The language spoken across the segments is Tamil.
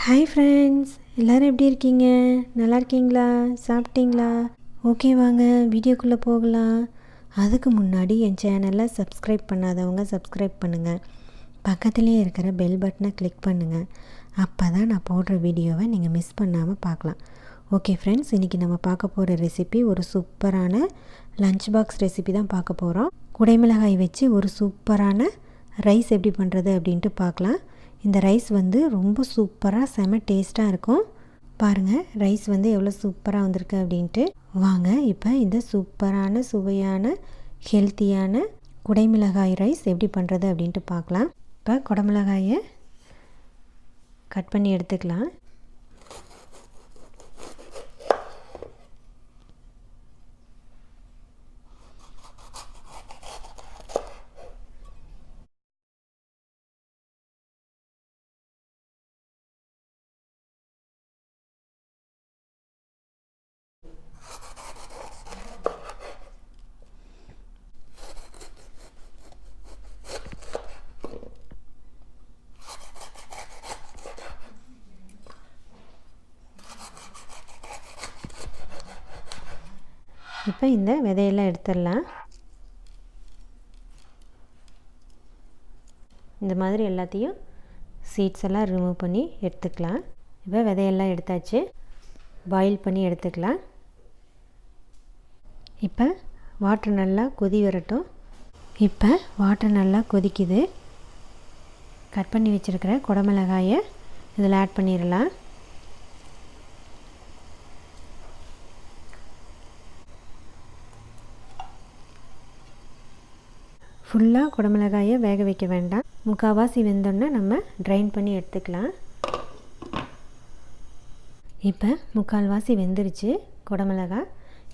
ஹாய் ஃப்ரெண்ட்ஸ், எல்லோரும் எப்படி இருக்கீங்க? நல்லா இருக்கீங்களா? சாப்பிட்டீங்களா? ஓகே, வாங்க வீடியோக்குள்ளே போகலாம். அதுக்கு முன்னாடி என் சேனலை சப்ஸ்கிரைப் பண்ணாதவங்க சப்ஸ்கிரைப் பண்ணுங்கள். பக்கத்துலேயே இருக்கிற பெல் பட்டனை கிளிக் பண்ணுங்கள். அப்போ தான் நான் போடுற வீடியோவை நீங்கள் மிஸ் பண்ணாமல் பார்க்கலாம். ஓகே ஃப்ரெண்ட்ஸ், இன்றைக்கி நம்ம பார்க்க போகிற ரெசிபி ஒரு சூப்பரான லஞ்ச் பாக்ஸ் ரெசிபி தான் பார்க்க போகிறோம். குடைமிளகாய் வச்சு ஒரு சூப்பரான ரைஸ் எப்படி பண்ணுறது அப்படின்ட்டு பார்க்கலாம். இந்த ரைஸ் ரொம்ப சூப்பராக செம டேஸ்ட்டாக இருக்கும். பாருங்கள், ரைஸ் எவ்வளோ சூப்பராக வந்திருக்கு அப்படின்ட்டு. வாங்க இப்போ இந்த சூப்பரான சுவையான ஹெல்த்தியான குடைமிளகாய் ரைஸ் எப்படி பண்ணுறது அப்படின்ட்டு பார்க்கலாம். இப்போ குடைமிளகாயை கட் பண்ணி எடுத்துக்கலாம். இப்போ இந்த விதையெல்லாம் எடுத்துடலாம். இந்த மாதிரி எல்லாத்தையும் சீட்ஸ் எல்லாம் ரிமூவ் பண்ணி எடுத்துக்கலாம். இப்போ விதையெல்லாம் எடுத்தாச்சு. பாயில் பண்ணி எடுத்துக்கலாம். இப்போ வாட்டர் நல்லா கொதி வரட்டும். இப்போ வாட்டர் நல்லா கொதிக்குது. கட் பண்ணி வச்சுருக்கிற குடமிளகாயை இதில் ஆட் பண்ணிடலாம். ஃபுல்லாக குடமிளகாயை வேக வைக்க வேண்டாம். முக்கால்வாசி வெந்தோடனே நம்ம ட்ரைன் பண்ணி எடுத்துக்கலாம். இப்போ முக்கால்வாசி வெந்துருச்சு குடமிளகாய்.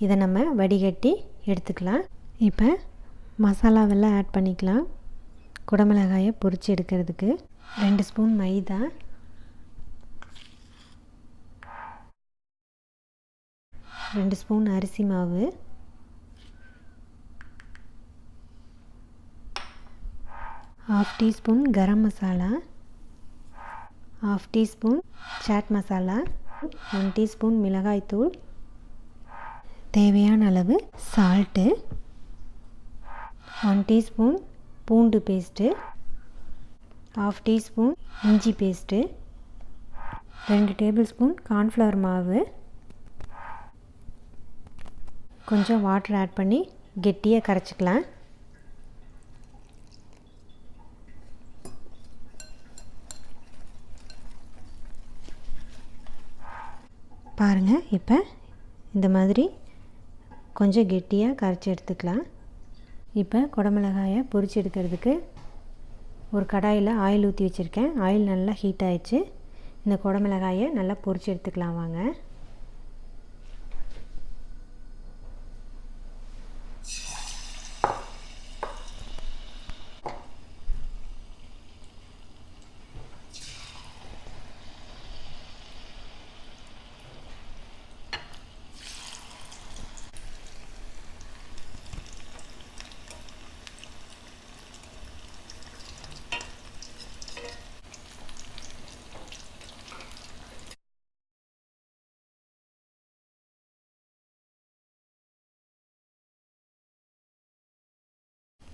இதை நம்ம வடிகட்டி எடுத்துக்கலாம். இப்போ மசாலாவெல்லாம் ஆட் பண்ணிக்கலாம். குடமிளகாயை பொரித்து எடுக்கிறதுக்கு 2 ஸ்பூன் மைதா, 2 ஸ்பூன் அரிசி மாவு, 1/2 teaspoon garam masala, 1/2 teaspoon chaat masala, 1 teaspoon மிளகாய்த்தூள், தேவையான அளவு சால்ட்டு, 1 டீஸ்பூன் பூண்டு பேஸ்ட்டு, 1/2 டீஸ்பூன் இஞ்சி பேஸ்ட்டு, 2 டேபிள் ஸ்பூன் கார்ன்ஃப்ளவர் மாவு, கொஞ்சம் வாட்டர் ஆட் பண்ணி கெட்டியாக கரைச்சிக்கலாம். பாருங்கள், இப்போ இந்த மாதிரி கொஞ்சம் கெட்டியாக கரைச்சி எடுத்துக்கலாம். இப்போ குடமிளகாயை பொரிச்சு எடுக்கிறதுக்கு ஒரு கடாயில் ஆயில் ஊற்றி வச்சுருக்கேன். ஆயில் நல்லா ஹீட் ஆகிடுச்சு. இந்த குடமிளகாயை நல்லா பொரிச்சு எடுத்துக்கலாம் வாங்க.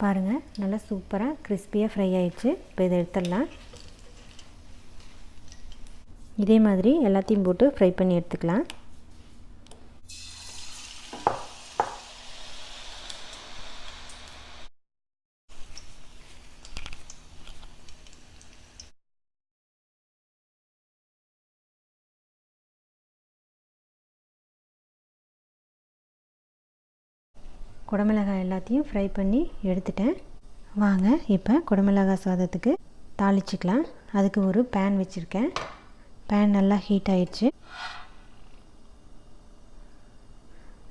பாருங்கள், நல்லா சூப்பராக கிறிஸ்பியாக ஃப்ரை ஆயிடுச்சு. இப்போ இதை எடுத்துடலாம். இதே மாதிரி எல்லாத்தையும் போட்டு ஃப்ரை பண்ணி எடுத்துக்கலாம். குடமிளகாய் எல்லாத்தையும் ஃப்ரை பண்ணி எடுத்துட்டேன். வாங்க இப்போ குடமிளகாய் சாதத்துக்கு தாளிச்சிக்கலாம். அதுக்கு ஒரு பேன் வச்சுருக்கேன். பேன் நல்லா ஹீட் ஆயிடுச்சு.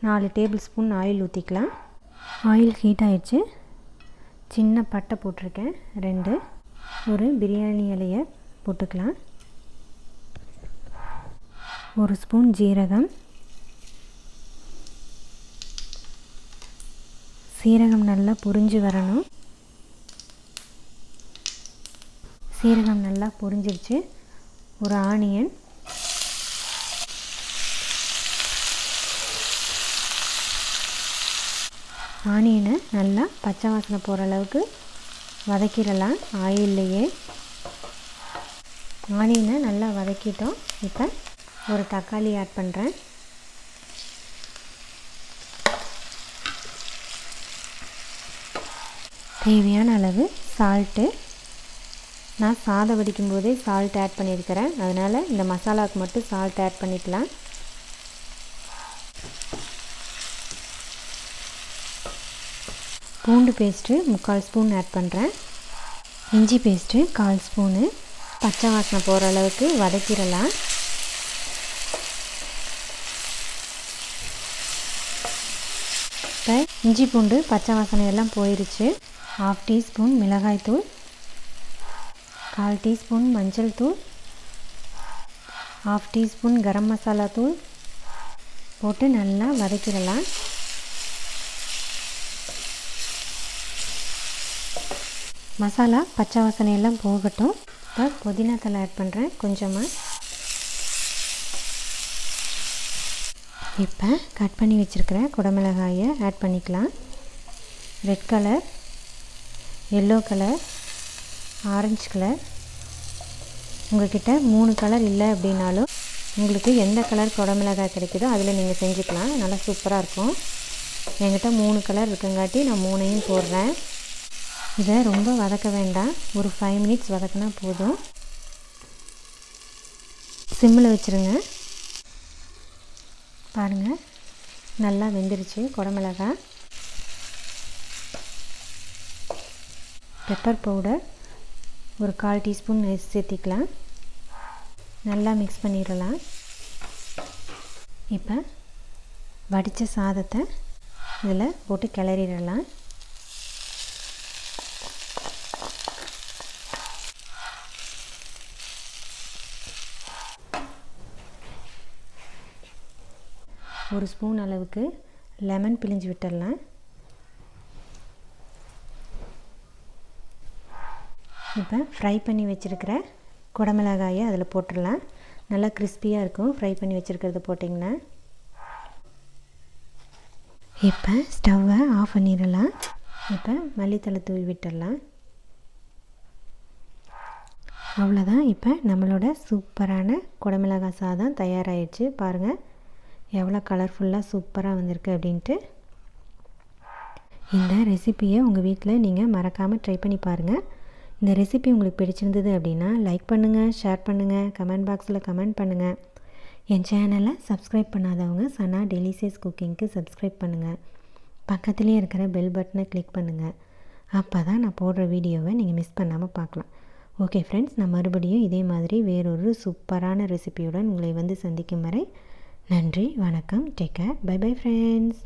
4 டேபிள் ஸ்பூன் ஆயில் ஊற்றிக்கலாம். ஆயில் ஹீட் ஆயிடுச்சு. சின்ன பட்டை போட்டிருக்கேன் 2. ஒரு பிரியாணி இலையை போட்டுக்கலாம். 1 ஸ்பூன் ஜீரகம், சீரகம் நல்லா பொரிஞ்சு வரணும். சீரகம் நல்லா பொரிஞ்சிருச்சு. ஒரு ஆனியன், ஆனியனை நல்லா பச்சை வாசனை போகிற அளவுக்கு வதக்கிடலாம் ஆயில்லையே. ஆனியனை நல்லா வதக்கிட்டோம். இப்போ ஒரு தக்காளி ஆட் பண்ணுறேன். தேவையான அளவு சால்ட்டு. நான் சாதம் வடிக்கும்போதே சால்ட் ஆட் பண்ணியிருக்கிறேன், அதனால் இந்த மசாலாவுக்கு மட்டும் சால்ட் ஆட் பண்ணிக்கலாம். பூண்டு பேஸ்ட்டு 3/4 ஸ்பூன் ஆட் பண்ணுறேன். இஞ்சி பேஸ்ட்டு 1/4 ஸ்பூனு. பச்சை வாசனை போகிற அளவுக்கு வதக்கிடலாம். இப்போ இஞ்சி பூண்டு பச்சை வாசனை எல்லாம் போயிடுச்சு. 1/2 டீஸ்பூன் மிளகாய்த்தூள், 1/4 டீஸ்பூன் மஞ்சள் தூள், 1/2 டீஸ்பூன் கரம் மசாலா தூள் போட்டு நல்லா வதக்கிடலாம். மசாலா பச்சை வாசனையெல்லாம் போகட்டும். இப்போ புதினா தழை ஆட் பண்ணுறேன் கொஞ்சமாக. இப்போ கட் பண்ணி வச்சுருக்கிற குடமிளகாயை ஆட் பண்ணிக்கலாம். Red colour, yellow colour, orange colour. உங்கள்கிட்ட 3 கலர் இல்லை அப்படின்னாலும் உங்களுக்கு எந்த கலர் குடமிளகாய் கிடைக்குதோ அதில் நீங்கள் செஞ்சுக்கலாம். நல்லா சூப்பராக இருக்கும். என்கிட்ட 3 கலர் இருக்குங்காட்டி நான் 3ஐயும் போடுறேன். இதை ரொம்ப வதக்க வேண்டாம், ஒரு 5 மினிட்ஸ் வதக்கினா போதும். சிம்மில் வச்சுருங்க. பாருங்கள், நல்லா வெந்துருச்சு குடமிளகாய். பெப்பர் பவுடர் ஒரு 1/4 டீஸ்பூன் சேர்த்திக்கலாம். நல்லா மிக்ஸ் பண்ணிடலாம். இப்போ வடித்த சாதத்தை இதில் போட்டு கிளறிடலாம். ஒரு ஸ்பூன் அளவுக்கு லெமன் பிழிஞ்சு விட்டுடலாம். இப்போ ஃப்ரை பண்ணி வச்சுருக்கிற குடமிளகாயை அதில் போட்டுடலாம். நல்லா கிறிஸ்பியாக இருக்கும் ஃப்ரை பண்ணி வச்சுருக்கிறத போட்டிங்கன்னா. இப்போ ஸ்டவ்வை ஆஃப் பண்ணிடலாம். இப்போ மல்லித்தழை தூவி விட்டுடலாம். அவ்வளோதான். இப்போ நம்மளோட சூப்பரான குடமிளகாய் சாதம் தயாராகிடுச்சு. பாருங்கள் எவ்வளோ கலர்ஃபுல்லாக சூப்பராக வந்திருக்கு அப்படின்ட்டு. இந்த ரெசிப்பியை உங்கள் வீட்டில் நீங்கள் மறக்காமல் ட்ரை பண்ணி பாருங்கள். இந்த ரெசிபி உங்களுக்கு பிடிச்சிருந்தது அப்படின்னா லைக் பண்ணுங்கள், ஷேர் பண்ணுங்கள், கமெண்ட் பாக்ஸில் கமெண்ட் பண்ணுங்கள். என் சேனலை சப்ஸ்கிரைப் பண்ணாதவங்க சனா டெலிசியஸ் குக்கிங்க்கு சப்ஸ்கிரைப் பண்ணுங்கள். பக்கத்துலேயே இருக்கிற பெல் பட்டனை கிளிக் பண்ணுங்கள். அப்போ தான் நான் போடுற வீடியோவை நீங்கள் மிஸ் பண்ணாமல் பார்க்கலாம். ஓகே ஃப்ரெண்ட்ஸ், நான் மறுபடியும் இதே மாதிரி வேறொரு சூப்பரான ரெசிபியுடன் உங்களை வந்து சந்திக்கும் வரை நன்றி, வணக்கம், take care, bye bye friends.